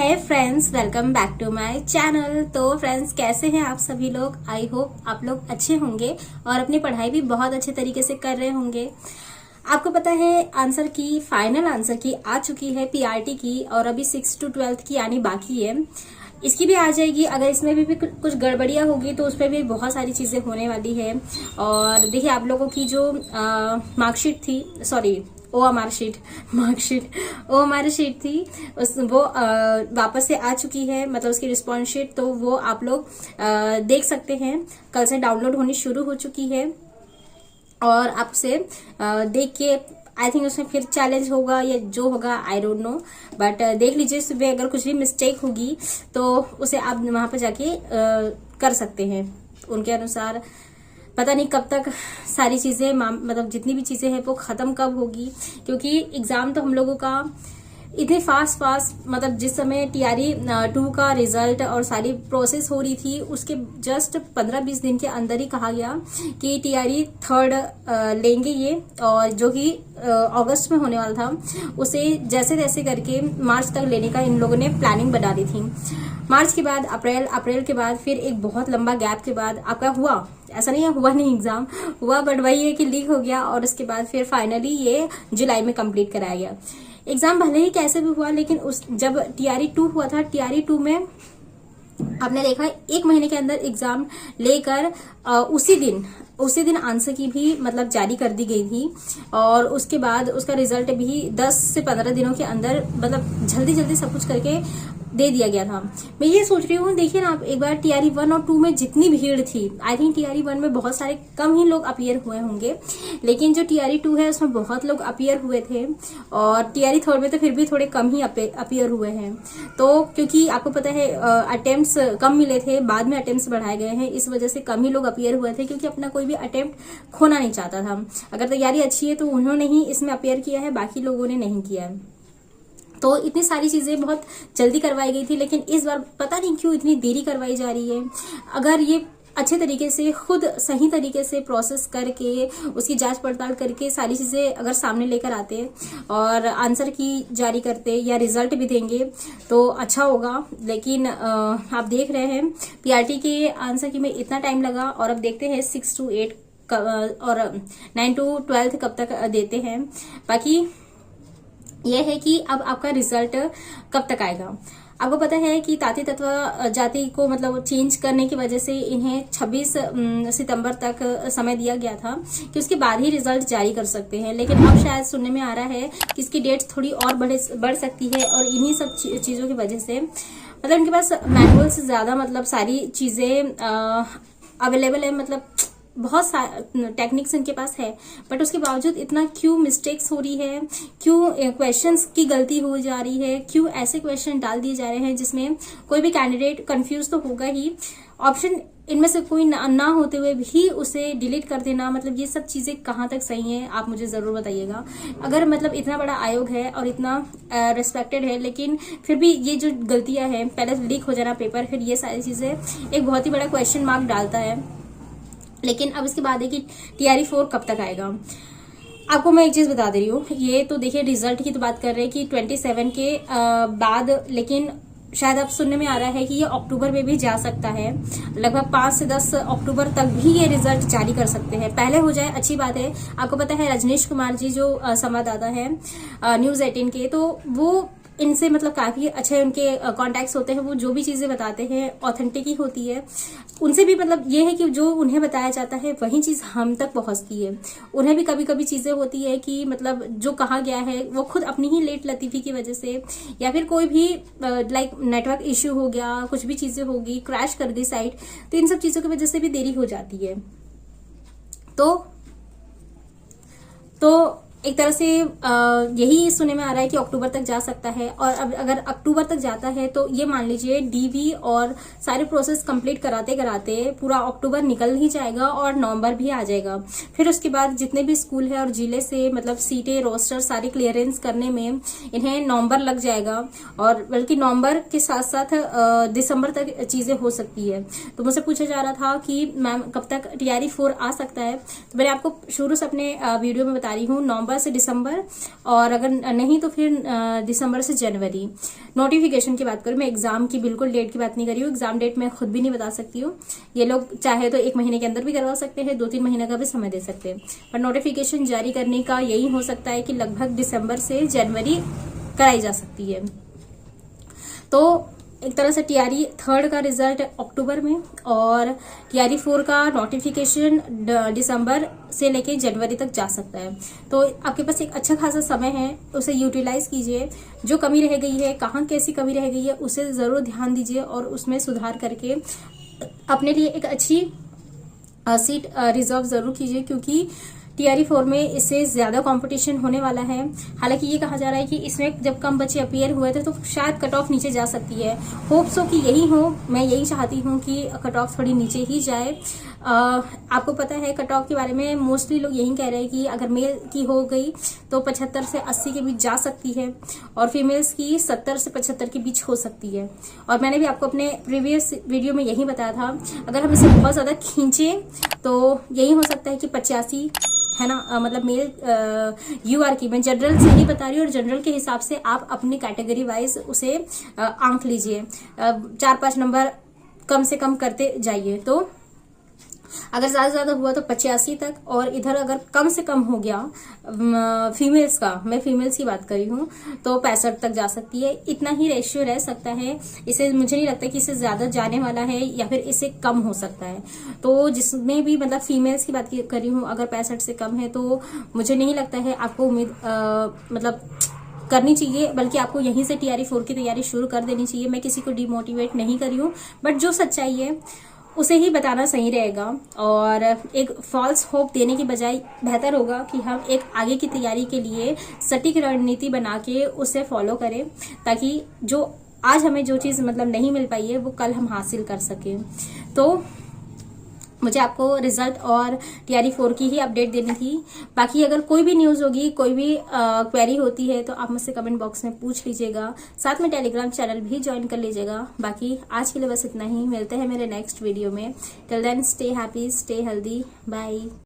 Hi friends, welcome back to my channel. तो friends, कैसे हैं आप सभी लोग? आई होप आप लोग अच्छे होंगे और अपनी पढ़ाई भी बहुत अच्छे तरीके से कर रहे होंगे। आपको पता है आंसर की, फाइनल आंसर की आ चुकी है पीआरटी की, और अभी 6 to 12 की आनी बाकी है। इसकी भी आ जाएगी। अगर इसमें भी कुछ गड़बड़ियां होगी तो उस पर भी बहुत सारी चीजें होने वाली है। और देखिए, आप लोगों की जो मार्कशीट थी, सॉरी ओएमआर शीट थी, वो वापस से आ चुकी है, मतलब उसकी रिस्पॉन्स शीट। तो वो आप लोग देख सकते हैं, कल से डाउनलोड होनी शुरू हो चुकी है। और आपसे देख के आई थिंक उसमें फिर चैलेंज होगा या जो होगा, आई डोंट नो, बट देख लीजिए। सुबह अगर कुछ भी मिस्टेक होगी तो उसे आप वहां पर जाके कर सकते हैं उनके अनुसार। पता नहीं कब तक सारी चीजें, मतलब जितनी भी चीजें हैं वो खत्म कब होगी, क्योंकि एग्जाम तो हम लोगों का इतने फास्ट मतलब जिस समय टीआरई 2 का रिजल्ट और सारी प्रोसेस हो रही थी, उसके जस्ट 15-20 दिन के अंदर ही कहा गया कि टीआरई 3rd लेंगे ये, और जो कि अगस्त में होने वाला था उसे जैसे तैसे करके मार्च तक लेने का इन लोगों ने प्लानिंग बना दी थी। मार्च के बाद अप्रैल के बाद फिर एक बहुत लंबा गैप के बाद आपका हुआ, ऐसा नहीं है हुआ नहीं, एग्जाम हुआ, बट वही है कि लीक हो गया। और उसके बाद फिर फाइनली ये जुलाई में कंप्लीट कराया गया। एग्जाम भले ही कैसे भी हुआ, लेकिन जब टीआरई 2 हुआ था, टीआरई 2 में आपने देखा 1 महीने के अंदर एग्जाम लेकर उसी दिन आंसर की भी मतलब जारी कर दी गई थी। और उसके बाद उसका रिजल्ट भी 10 से 15 दिनों के अंदर, मतलब जल्दी सब कुछ करके दे दिया गया था। मैं ये सोच रही हूँ, देखिए ना आप, एक बार टीआरई 1 और 2 में जितनी भीड़ थी, आई थिंक टीआरई 1 में बहुत सारे कम ही लोग अपीयर हुए होंगे, लेकिन जो टीआरई 2 है उसमें बहुत लोग अपीयर हुए थे। और टीआरई 3 में तो फिर भी थोड़े कम ही अपीयर हुए हैं। तो क्योंकि आपको पता है अटेम्प्ट्स कम मिले थे, बाद में अटेम्प्ट्स बढ़ाए गए हैं, इस वजह से कम ही लोग अपीयर हुए थे, क्योंकि अपना कोई भी अटेम्प्ट खोना नहीं चाहता था। अगर तैयारी अच्छी है तो उन्होंने ही इसमें अपीयर किया है, बाकी लोगों ने नहीं किया है। तो इतनी सारी चीजें बहुत जल्दी करवाई गई थी, लेकिन इस बार पता नहीं क्यों इतनी देरी करवाई जा रही है। अगर ये अच्छे तरीके से, खुद सही तरीके से प्रोसेस करके, उसकी जांच पड़ताल करके सारी चीजें अगर सामने लेकर आते और आंसर की जारी करते या रिजल्ट भी देंगे तो अच्छा होगा। लेकिन आप देख रहे हैं पीआरटी के आंसर की में इतना टाइम लगा, और अब देखते हैं 6 to 8 और 9 to 12 कब तक देते हैं। बाकी यह है कि अब आपका रिजल्ट कब तक आएगा। आपको पता है कि ताती तत्व जाति को मतलब चेंज करने की वजह से इन्हें 26 सितंबर तक समय दिया गया था कि उसके बाद ही रिजल्ट जारी कर सकते हैं। लेकिन अब शायद सुनने में आ रहा है कि इसकी डेट थोड़ी और बढ़ सकती है, और इन्हीं सब चीजों की वजह से, मतलब उनके पास मैनुअल से ज्यादा मतलब सारी चीजें अवेलेबल है, मतलब बहुत टेक्निक्स इनके पास है, बट उसके बावजूद इतना क्यों मिस्टेक्स हो रही है, क्यों क्वेश्चंस की गलती हो जा रही है, क्यों ऐसे क्वेश्चन डाल दिए जा रहे हैं जिसमें कोई भी कैंडिडेट कंफ्यूज तो होगा ही। ऑप्शन इनमें से कोई ना होते हुए भी उसे डिलीट कर देना, मतलब ये सब चीजें कहाँ तक सही हैं, आप मुझे जरूर बताइएगा। अगर मतलब इतना बड़ा आयोग है और इतना रेस्पेक्टेड है, लेकिन फिर भी ये जो गलतियां हैं, पहले लीक हो जाना पेपर, फिर ये सारी चीजें एक बहुत ही बड़ा क्वेश्चन मार्क डालता है। लेकिन अब इसके बाद है कि टीआरई 4 कब तक आएगा। आपको मैं एक चीज बता दे रही हूँ, ये तो देखिए रिजल्ट की तो बात कर रहे हैं कि 27 के बाद, लेकिन शायद अब सुनने में आ रहा है कि ये अक्टूबर में भी जा सकता है। लगभग 5 से 10 अक्टूबर तक भी ये रिजल्ट जारी कर सकते हैं। पहले हो जाए अच्छी बात है। आपको पता है रजनीश कुमार जी जो संवाददाता है न्यूज 18 के, तो वो इनसे मतलब काफी अच्छे उनके कॉन्टैक्ट्स होते हैं। वो जो भी चीजें बताते हैं ऑथेंटिक ही होती है। उनसे भी मतलब ये है कि जो उन्हें बताया जाता है वही चीज हम तक पहुंचती है। उन्हें भी कभी कभी चीजें होती है कि मतलब जो कहा गया है वो खुद अपनी ही लेट लतीफी की वजह से, या फिर कोई भी लाइक नेटवर्क इश्यू हो गया, कुछ भी चीजें होगी, क्रैश कर दी साइट, तो इन सब चीजों की वजह से भी देरी हो जाती है। तो एक तरह से यही सुनने में आ रहा है कि अक्टूबर तक जा सकता है। और अब अगर अक्टूबर तक जाता है तो ये मान लीजिए डीवी और सारे प्रोसेस कंप्लीट कराते कराते पूरा अक्टूबर निकल ही जाएगा और नवंबर भी आ जाएगा। फिर उसके बाद जितने भी स्कूल है और जिले से मतलब सीटें, रोस्टर सारी क्लियरेंस करने में इन्हें नवंबर लग जाएगा, और बल्कि नवंबर के साथ साथ दिसंबर तक चीजें हो सकती है। तो मुझसे पूछा जा रहा था कि मैम कब तक टीआरई 4 आ सकता है, तो मैंने आपको शुरू से अपने वीडियो में बता रही हूँ, नवंबर नवंबर से दिसंबर, और अगर नहीं तो फिर दिसंबर से जनवरी। नोटिफिकेशन की बात करूं, मैं एग्जाम की बिल्कुल डेट की बात नहीं कर रही हूँ, एग्जाम डेट मैं खुद भी नहीं बता सकती हूँ। ये लोग चाहे तो 1 महीने के अंदर भी करवा सकते हैं, 2-3 महीने का भी समय दे सकते हैं, पर नोटिफिकेशन जारी करने का यही हो सकता है कि लगभग दिसंबर से जनवरी कराई जा सकती है। तो एक तरह से टीआरई 3 का रिजल्ट अक्टूबर में, और टीआरई 4 का नोटिफिकेशन दिसंबर से लेके जनवरी तक जा सकता है। तो आपके पास एक अच्छा खासा समय है, उसे यूटिलाइज कीजिए। जो कमी रह गई है, कहाँ कैसी कमी रह गई है, उसे जरूर ध्यान दीजिए और उसमें सुधार करके अपने लिए एक अच्छी सीट रिजर्व जरूर कीजिए, क्योंकि टीआरई 4 में इससे ज्यादा कंपटीशन होने वाला है। हालांकि ये कहा जा रहा है कि इसमें जब कम बच्चे अपीयर हुए थे तो शायद कट ऑफ नीचे जा सकती है। होप सो कि यही हो, मैं यही चाहती हूँ कि कट ऑफ थोड़ी नीचे ही जाए। आपको पता है कट ऑफ के बारे में मोस्टली लोग यही कह रहे हैं कि अगर मेल की हो गई तो 75 से 80 के बीच जा सकती है, और फीमेल्स की 70 से 75 के बीच हो सकती है। और मैंने भी आपको अपने प्रीवियस वीडियो में यही बताया था, अगर हम इसे बहुत ज्यादा खींचे तो यही हो सकता है कि 85, है ना, मतलब मेल यूआर की, मैं जनरल से ही बता रही हूँ, और जनरल के हिसाब से आप अपनी कैटेगरी वाइज उसे आंक लीजिए, 4-5 नंबर कम से कम करते जाइए। तो अगर ज्यादा ज्यादा हुआ तो 85 तक, और इधर अगर कम से कम हो गया फीमेल्स का, मैं फीमेल्स की बात कर रही हूँ, तो 65 तक जा सकती है। इतना ही रेशियो रह सकता है, इसे मुझे नहीं लगता कि इससे ज्यादा जाने वाला है या फिर इससे कम हो सकता है। तो जिसमें भी मतलब फीमेल्स की बात कर रही हूँ, अगर 65 से कम है तो मुझे नहीं लगता है आपको उम्मीद मतलब करनी चाहिए, बल्कि आपको यहीं से टीआरई 4 की तैयारी शुरू कर देनी चाहिए। मैं किसी को डिमोटिवेट नहीं कर रही हूँ, बट जो सच्चाई है उसे ही बताना सही रहेगा, और एक फॉल्स होप देने की बजाय बेहतर होगा कि हम एक आगे की तैयारी के लिए सटीक रणनीति बना के उसे फॉलो करें, ताकि जो आज हमें जो चीज मतलब नहीं मिल पाई है वो कल हम हासिल कर सकें। तो मुझे आपको रिजल्ट और टीआरई 4 की ही अपडेट देनी थी। बाकी अगर कोई भी न्यूज होगी, कोई भी क्वेरी होती है तो आप मुझसे कमेंट बॉक्स में पूछ लीजिएगा, साथ में टेलीग्राम चैनल भी ज्वाइन कर लीजिएगा। बाकी आज के लिए बस इतना ही, मिलते हैं मेरे नेक्स्ट वीडियो में। Till then stay happy, stay healthy, bye.